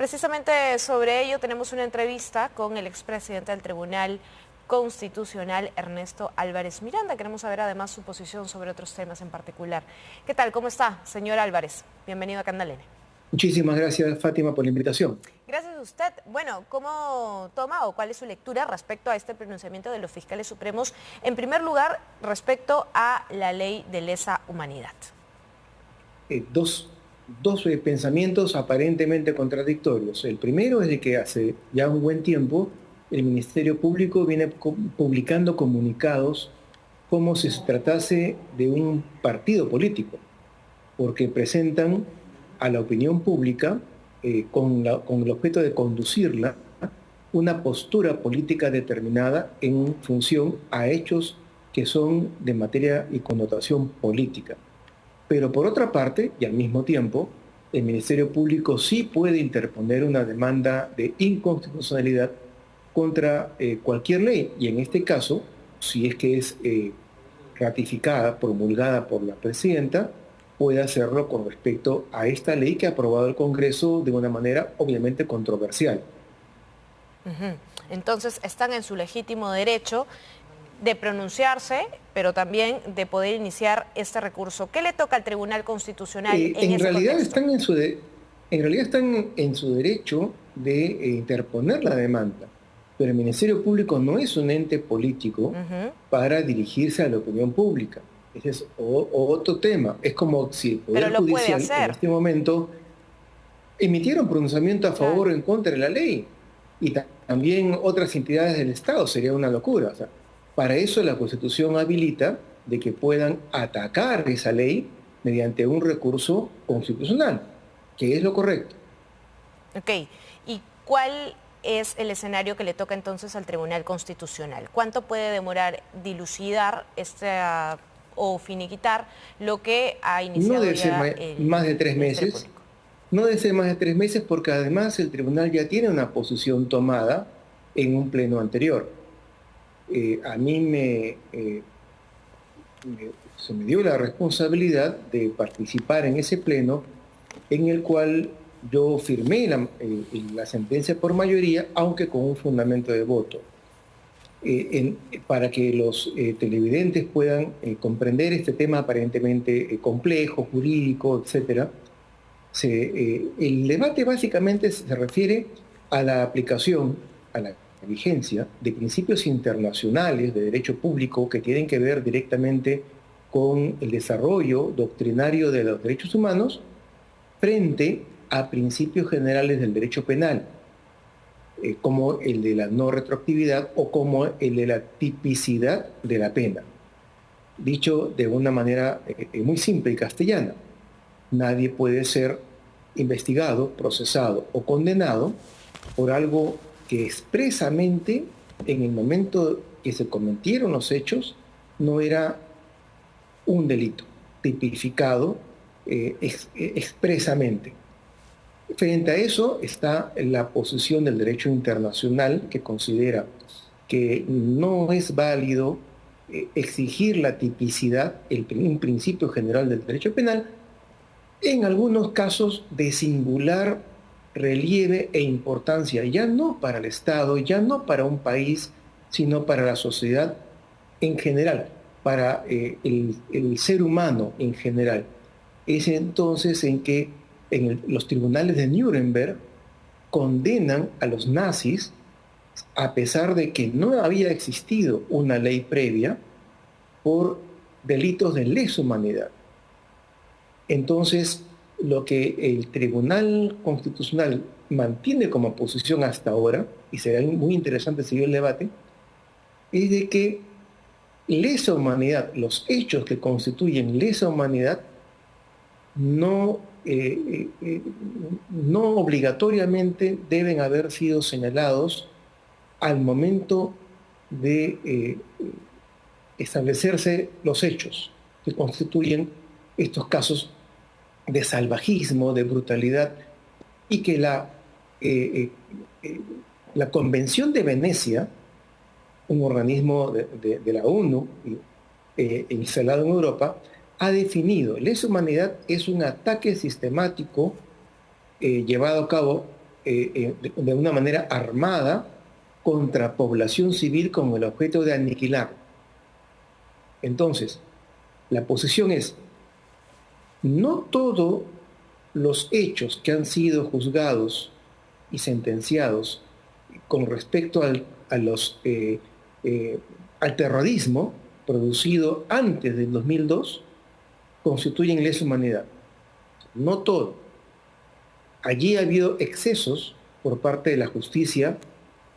Precisamente sobre ello tenemos una entrevista con el expresidente del Tribunal Constitucional, Ernesto Álvarez Miranda. Queremos saber además su posición sobre otros temas en particular. ¿Qué tal? ¿Cómo está, señor Álvarez? Bienvenido a Candalene. Muchísimas gracias, Fátima, por la invitación. Gracias a usted. Bueno, ¿cómo toma o cuál es su lectura respecto a este pronunciamiento de los fiscales supremos? En primer lugar, respecto a la ley de lesa humanidad. Dos pensamientos aparentemente contradictorios. El primero es de que hace ya un buen tiempo el Ministerio Público viene publicando comunicados como si se tratase de un partido político, porque presentan a la opinión pública, con el objeto de conducirla, una postura política determinada en función a hechos que son de materia y connotación política. Pero por otra parte, y al mismo tiempo, el Ministerio Público sí puede interponer una demanda de inconstitucionalidad contra cualquier ley, y en este caso, si es que es ratificada, promulgada por la presidenta, puede hacerlo con respecto a esta ley que ha aprobado el Congreso de una manera obviamente controversial. Entonces están en su legítimo derecho de pronunciarse, pero también de poder iniciar este recurso. ¿Qué le toca al Tribunal Constitucional en ese contexto? En realidad están en su derecho de interponer la demanda, pero el Ministerio Público no es un ente político para dirigirse a la opinión pública. Ese es otro tema. Es como si el Poder Judicial en este momento emitiera un pronunciamiento a favor o en contra de la ley, y también otras entidades del Estado. Sería una locura. O sea, para eso la Constitución habilita de que puedan atacar esa ley mediante un recurso constitucional, que es lo correcto. Ok, ¿y cuál es el escenario que le toca entonces al Tribunal Constitucional? ¿Cuánto puede demorar dilucidar o finiquitar lo que ha iniciado? No debe ser más de 3 meses. No debe ser más de 3 meses porque además el tribunal ya tiene una posición tomada en un pleno anterior. A mí se me dio la responsabilidad de participar en ese pleno en el cual yo firmé la sentencia por mayoría, aunque con un fundamento de voto. Para que los televidentes puedan comprender este tema aparentemente complejo, jurídico, etc. El debate básicamente se refiere a la aplicación, a la vigencia de principios internacionales de derecho público que tienen que ver directamente con el desarrollo doctrinario de los derechos humanos frente a principios generales del derecho penal, como el de la no retroactividad o como el de la tipicidad de la pena. Dicho de una manera muy simple y castellana, nadie puede ser investigado, procesado o condenado por algo que expresamente, en el momento que se cometieron los hechos, no era un delito tipificado expresamente. Frente a eso está la posición del derecho internacional, que considera que no es válido exigir la tipicidad, un principio general del derecho penal, en algunos casos de singular relieve e importancia, ya no para el Estado, ya no para un país, sino para la sociedad en general, para el ser humano en general. Es entonces en que los tribunales de Nuremberg condenan a los nazis, a pesar de que no había existido una ley previa, por delitos de lesa humanidad. Entonces, lo que el Tribunal Constitucional mantiene como posición hasta ahora, y será muy interesante seguir el debate, es de que lesa humanidad, los hechos que constituyen lesa humanidad, no obligatoriamente deben haber sido señalados al momento de establecerse los hechos que constituyen estos casos de salvajismo, de brutalidad, y que la Convención de Venecia, un organismo de la ONU instalado en Europa, ha definido lesa humanidad es un ataque sistemático llevado a cabo de una manera armada contra población civil con el objeto de aniquilar. Entonces, la posición es, no todos los hechos que han sido juzgados y sentenciados con respecto al terrorismo producido antes del 2002 constituyen lesa humanidad. No todo. Allí ha habido excesos por parte de la justicia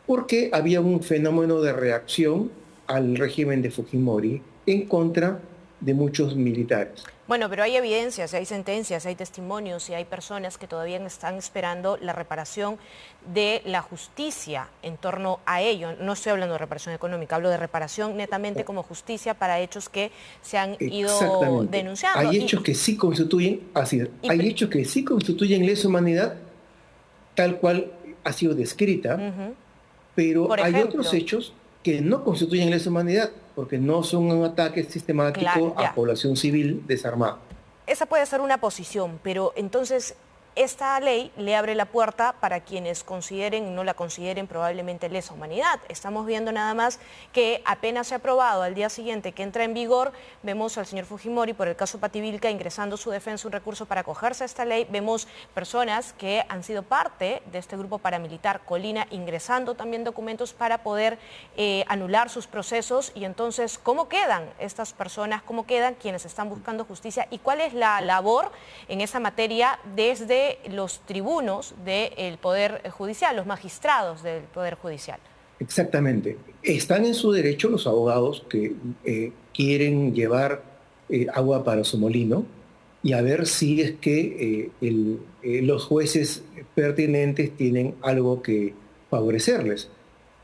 porque había un fenómeno de reacción al régimen de Fujimori en contra de muchos militares. Bueno, pero hay evidencias, hay sentencias, hay testimonios y hay personas que todavía están esperando la reparación de la justicia en torno a ello. No estoy hablando de reparación económica, hablo de reparación netamente como justicia para hechos que se han ido denunciando. Hay hechos que sí constituyen, hay hechos que sí constituyen lesa humanidad, tal cual ha sido descrita, pero hay otros hechos que no constituyen lesa humanidad, porque no son un ataque sistemático a población civil desarmada. Esa puede ser una posición, pero entonces esta ley le abre la puerta para quienes consideren o no la consideren probablemente lesa humanidad. Estamos viendo nada más que apenas se ha aprobado, al día siguiente que entra en vigor, vemos al señor Fujimori por el caso Pativilca ingresando su defensa un recurso para acogerse a esta ley, vemos personas que han sido parte de este grupo paramilitar Colina ingresando también documentos para poder anular sus procesos. Y entonces, ¿cómo quedan estas personas? ¿Cómo quedan quienes están buscando justicia? ¿Y cuál es la labor en esa materia desde los tribunos del Poder Judicial, los magistrados del Poder Judicial? Exactamente. Están en su derecho los abogados que quieren llevar agua para su molino y a ver si es que los jueces pertinentes tienen algo que favorecerles.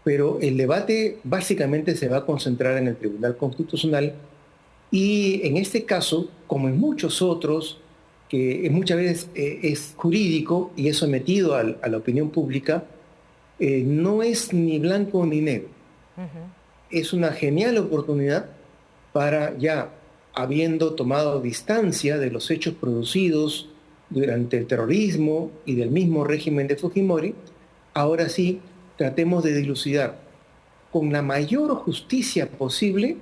Pero el debate básicamente se va a concentrar en el Tribunal Constitucional y en este caso, como en muchos otros, que muchas veces es jurídico y es sometido a la opinión pública, no es ni blanco ni negro. Es una genial oportunidad para, ya habiendo tomado distancia de los hechos producidos durante el terrorismo y del mismo régimen de Fujimori, ahora sí tratemos de dilucidar con la mayor justicia posible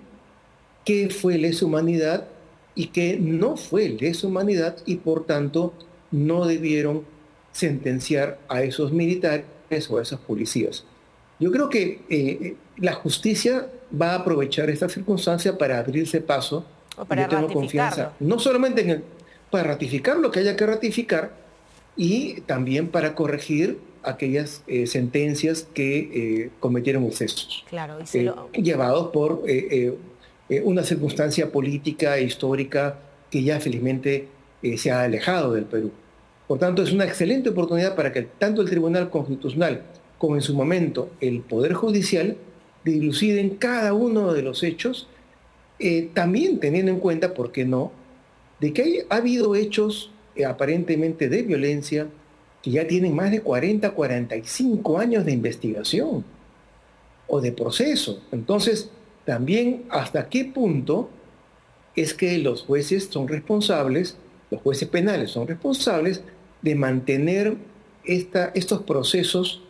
qué fue lesa humanidad y que no fue lesa humanidad y por tanto no debieron sentenciar a esos militares o a esos policías. Yo creo que la justicia va a aprovechar esta circunstancia para abrirse paso. O para yo tengo confianza, no solamente para ratificar lo que haya que ratificar y también para corregir aquellas sentencias que cometieron excesos, llevados por una circunstancia política e histórica que ya felizmente se ha alejado del Perú. Por tanto, es una excelente oportunidad para que tanto el Tribunal Constitucional como en su momento el Poder Judicial diluciden cada uno de los hechos, también teniendo en cuenta, ¿por qué no?, de que ha habido hechos aparentemente de violencia que ya tienen más de 40, 45 años de investigación o de proceso. Entonces, también hasta qué punto es que los jueces son responsables, los jueces penales son responsables de mantener estos procesos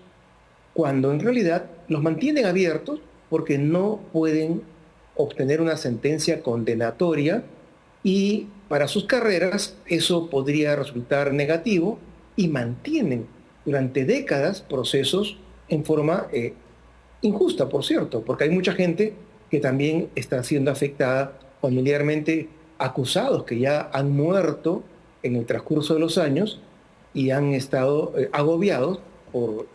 cuando en realidad los mantienen abiertos porque no pueden obtener una sentencia condenatoria y para sus carreras eso podría resultar negativo y mantienen durante décadas procesos en forma injusta, por cierto, porque hay mucha gente que también está siendo afectada familiarmente, acusados que ya han muerto en el transcurso de los años y han estado agobiados por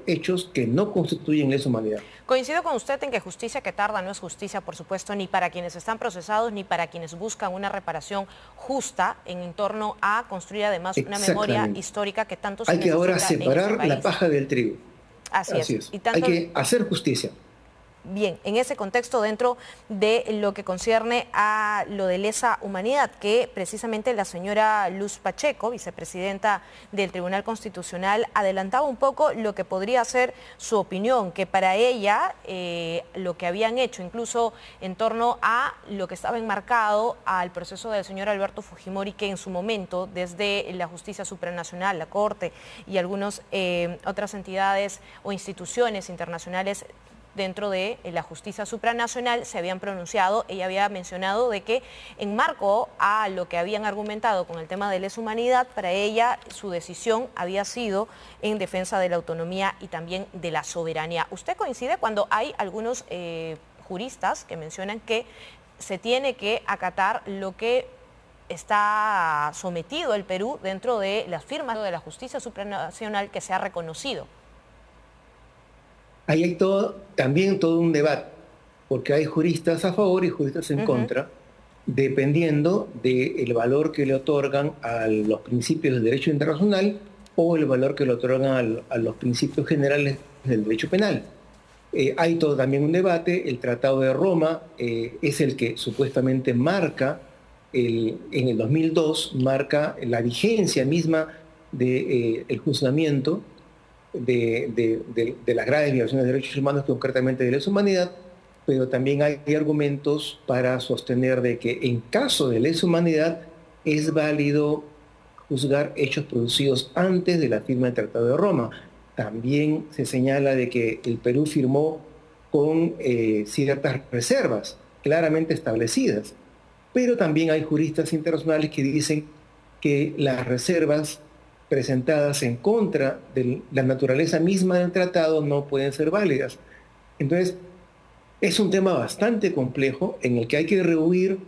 hechos que no constituyen lesa humanidad. Coincido con usted en que justicia que tarda no es justicia, por supuesto, ni para quienes están procesados, ni para quienes buscan una reparación justa en torno a construir además una memoria histórica que tanto se necesita. Hay que ahora separar la paja del trigo. Así es. Y tanto... Hay que hacer justicia. Bien, en ese contexto, dentro de lo que concierne a lo de lesa humanidad, que precisamente la señora Luz Pacheco, vicepresidenta del Tribunal Constitucional, adelantaba un poco lo que podría ser su opinión, que para ella lo que habían hecho, incluso en torno a lo que estaba enmarcado al proceso del señor Alberto Fujimori, que en su momento, desde la Justicia Supranacional, la Corte y algunas otras entidades o instituciones internacionales dentro de la justicia supranacional se habían pronunciado. Ella había mencionado de que en marco a lo que habían argumentado con el tema de lesa humanidad, para ella su decisión había sido en defensa de la autonomía y también de la soberanía. ¿Usted coincide cuando hay algunos juristas que mencionan que se tiene que acatar lo que está sometido el Perú dentro de las firmas de la justicia supranacional que se ha reconocido? Ahí hay también todo un debate, porque hay juristas a favor y juristas en contra, dependiendo del valor que le otorgan a los principios del derecho internacional o el valor que le otorgan a los principios generales del derecho penal. Hay también un debate. El Tratado de Roma es el que supuestamente marca, en el 2002, marca la vigencia misma del juzgamiento de las graves violaciones de derechos humanos, concretamente de lesa humanidad, pero también hay argumentos para sostener de que en caso de lesa humanidad es válido juzgar hechos producidos antes de la firma del Tratado de Roma. También se señala de que el Perú firmó con ciertas reservas claramente establecidas, pero también hay juristas internacionales que dicen que las reservas presentadas en contra de la naturaleza misma del tratado no pueden ser válidas. Entonces, es un tema bastante complejo en el que hay que rehuir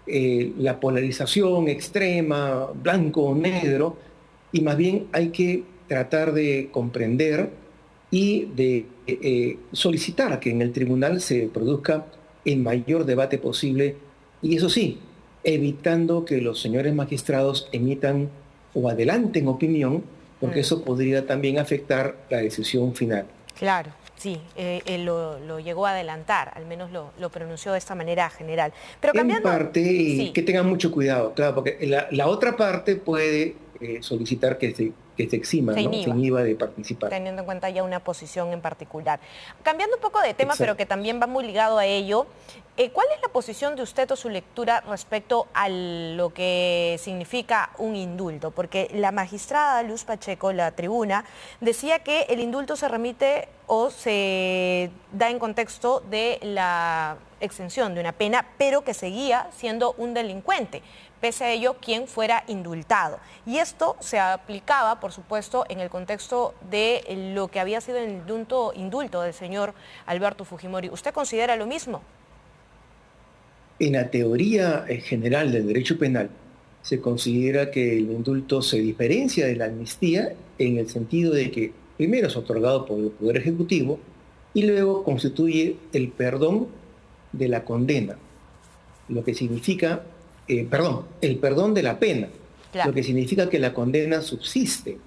la polarización extrema, blanco o negro, y más bien hay que tratar de comprender y de solicitar que en el tribunal se produzca el mayor debate posible, y eso sí, evitando que los señores magistrados emitan o adelanten opinión, porque eso podría también afectar la decisión final. Claro, sí, él lo llegó a adelantar, al menos lo pronunció de esta manera general. Pero cambiando... En parte, sí, que tengan mucho cuidado, claro, porque la otra parte puede solicitar que se exima, ¿no? Se inhiba de participar. Teniendo en cuenta ya una posición en particular. Cambiando un poco de tema, pero que también va muy ligado a ello, ¿cuál es la posición de usted o su lectura respecto a lo que significa un indulto? Porque la magistrada Luz Pacheco, la tribuna, decía que el indulto se remite o se da en contexto de la exención de una pena, pero que seguía siendo un delincuente, pese a ello quien fuera indultado. Y esto se aplicaba, por supuesto, en el contexto de lo que había sido el indulto del señor Alberto Fujimori. ¿Usted considera lo mismo? En la teoría general del derecho penal, se considera que el indulto se diferencia de la amnistía en el sentido de que primero es otorgado por el Poder Ejecutivo y luego constituye el perdón de la condena, lo que significa, el perdón de la pena, claro, lo que significa que la condena subsiste.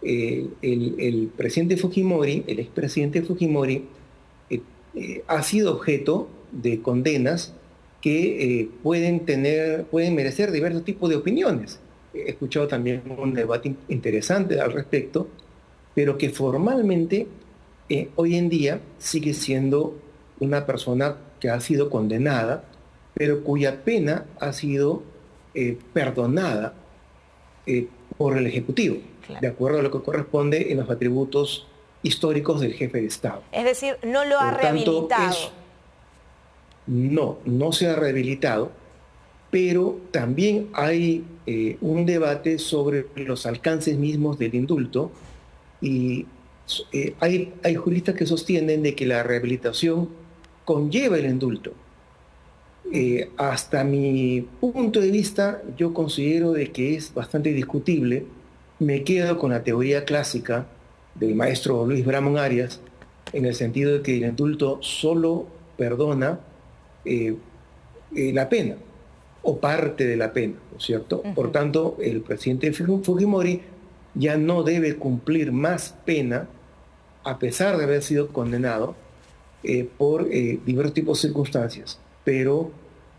El presidente Fujimori, el expresidente Fujimori, ha sido objeto de condenas que pueden merecer diversos tipos de opiniones. He escuchado también un debate interesante al respecto, pero que formalmente hoy en día sigue siendo una persona que ha sido condenada, pero cuya pena ha sido perdonada por el Ejecutivo, claro, de acuerdo a lo que corresponde en los atributos históricos del jefe de Estado. Es decir, no lo ha rehabilitado. No se ha rehabilitado, pero también hay un debate sobre los alcances mismos del indulto, y hay juristas que sostienen de que la rehabilitación conlleva el indulto. Hasta mi punto de vista, yo considero de que es bastante discutible. Me quedo con la teoría clásica del maestro Luis Bramón Arias, en el sentido de que el indulto solo perdona la pena o parte de la pena, ¿no es cierto? Por tanto, el presidente Fujimori ya no debe cumplir más pena a pesar de haber sido condenado, por diversos tipos de circunstancias, pero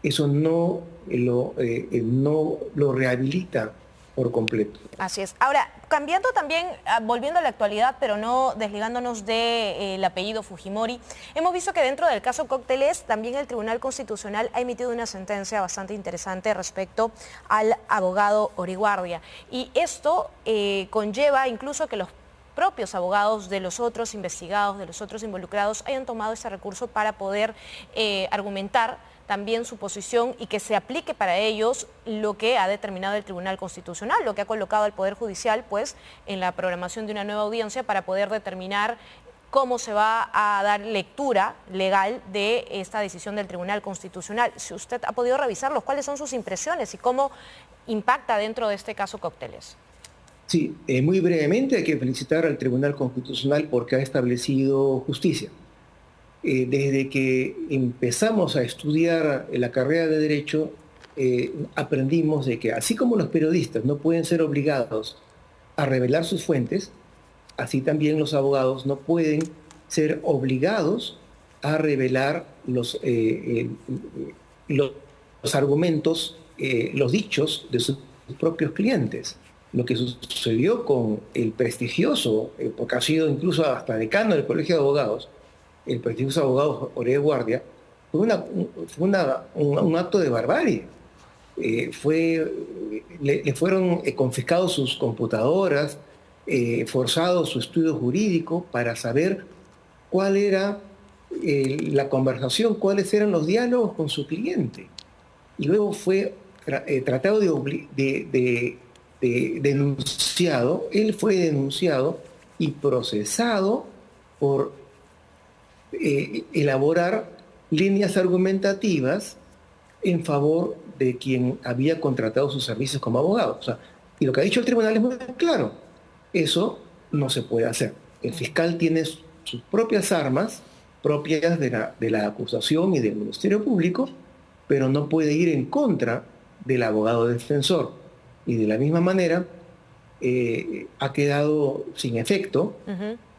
eso no lo rehabilita por completo. Así es. Ahora, cambiando también, volviendo a la actualidad, pero no desligándonos del apellido Fujimori, hemos visto que dentro del caso Cócteles también el Tribunal Constitucional ha emitido una sentencia bastante interesante respecto al abogado Oreguardia. Y esto conlleva incluso que los propios abogados de los otros investigados, de los otros involucrados, hayan tomado ese recurso para poder argumentar también su posición y que se aplique para ellos lo que ha determinado el Tribunal Constitucional, lo que ha colocado al Poder Judicial pues en la programación de una nueva audiencia para poder determinar cómo se va a dar lectura legal de esta decisión del Tribunal Constitucional. Si usted ha podido revisarlos, ¿cuáles son sus impresiones y cómo impacta dentro de este caso Cócteles? Sí, muy brevemente hay que felicitar al Tribunal Constitucional porque ha establecido justicia. Desde que empezamos a estudiar la carrera de Derecho, aprendimos de que así como los periodistas no pueden ser obligados a revelar sus fuentes, así también los abogados no pueden ser obligados a revelar los argumentos, los dichos de sus propios clientes. Lo que sucedió con el prestigioso, porque ha sido incluso hasta decano del Colegio de Abogados, el prestigioso abogado Oreguardia, fue un acto de barbarie. Le fueron confiscados sus computadoras, forzado su estudio jurídico para saber cuál era la conversación, cuáles eran los diálogos con su cliente. Y luego fue tratado de denunciado, él fue denunciado y procesado por elaborar líneas argumentativas en favor de quien había contratado sus servicios como abogado. O sea, y lo que ha dicho el tribunal es muy claro, eso no se puede hacer. El fiscal tiene sus propias armas, propias de la acusación y del Ministerio Público, pero no puede ir en contra del abogado defensor. Y de la misma manera ha quedado sin efecto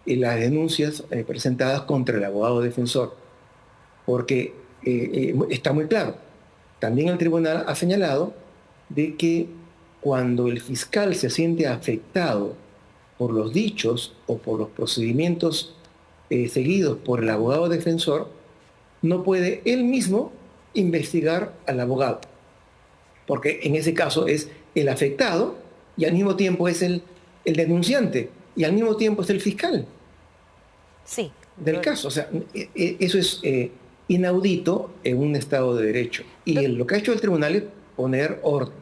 las denuncias presentadas contra el abogado defensor, porque está muy claro. También el tribunal ha señalado de que cuando el fiscal se siente afectado por los dichos o por los procedimientos seguidos por el abogado defensor, no puede él mismo investigar al abogado, porque en ese caso es el afectado y al mismo tiempo es el denunciante y al mismo tiempo es el fiscal del caso. O sea, eso es inaudito en un Estado de Derecho. Y lo que ha hecho el tribunal es poner orden.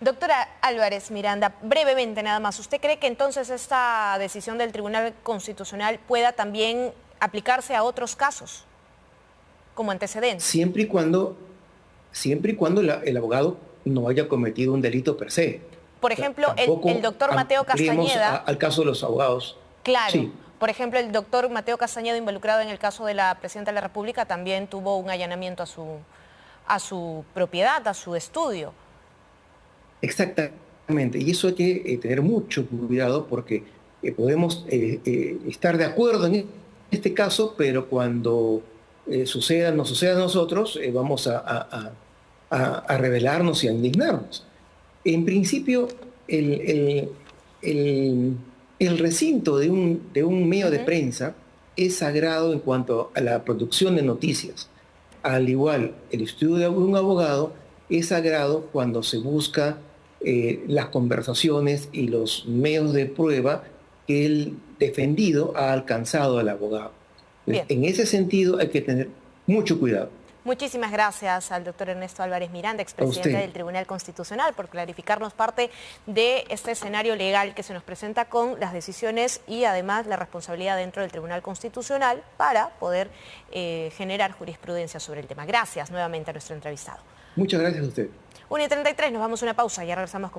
Doctora Álvarez Miranda, brevemente nada más, ¿usted cree que entonces esta decisión del Tribunal Constitucional pueda también aplicarse a otros casos como antecedente? Siempre y cuando el abogado no haya cometido un delito per se. Por ejemplo, el doctor Mateo Castañeda... Al caso de los abogados. Claro. Sí. Por ejemplo, el doctor Mateo Castañeda, involucrado en el caso de la presidenta de la República, también tuvo un allanamiento a su propiedad, a su estudio. Exactamente. Y eso hay que tener mucho cuidado porque podemos estar de acuerdo en este caso, pero cuando nos suceda a nosotros, vamos a rebelarnos y a indignarnos. En principio, el recinto de un medio de prensa es sagrado en cuanto a la producción de noticias. Al igual, el estudio de un abogado es sagrado cuando se busca las conversaciones y los medios de prueba que el defendido ha alcanzado al abogado. En ese sentido hay que tener mucho cuidado. Muchísimas gracias al doctor Ernesto Álvarez Miranda, expresidente del Tribunal Constitucional, por clarificarnos parte de este escenario legal que se nos presenta con las decisiones y además la responsabilidad dentro del Tribunal Constitucional para poder generar jurisprudencia sobre el tema. Gracias nuevamente a nuestro entrevistado. Muchas gracias a usted. 1:33, nos vamos a una pausa, ya regresamos con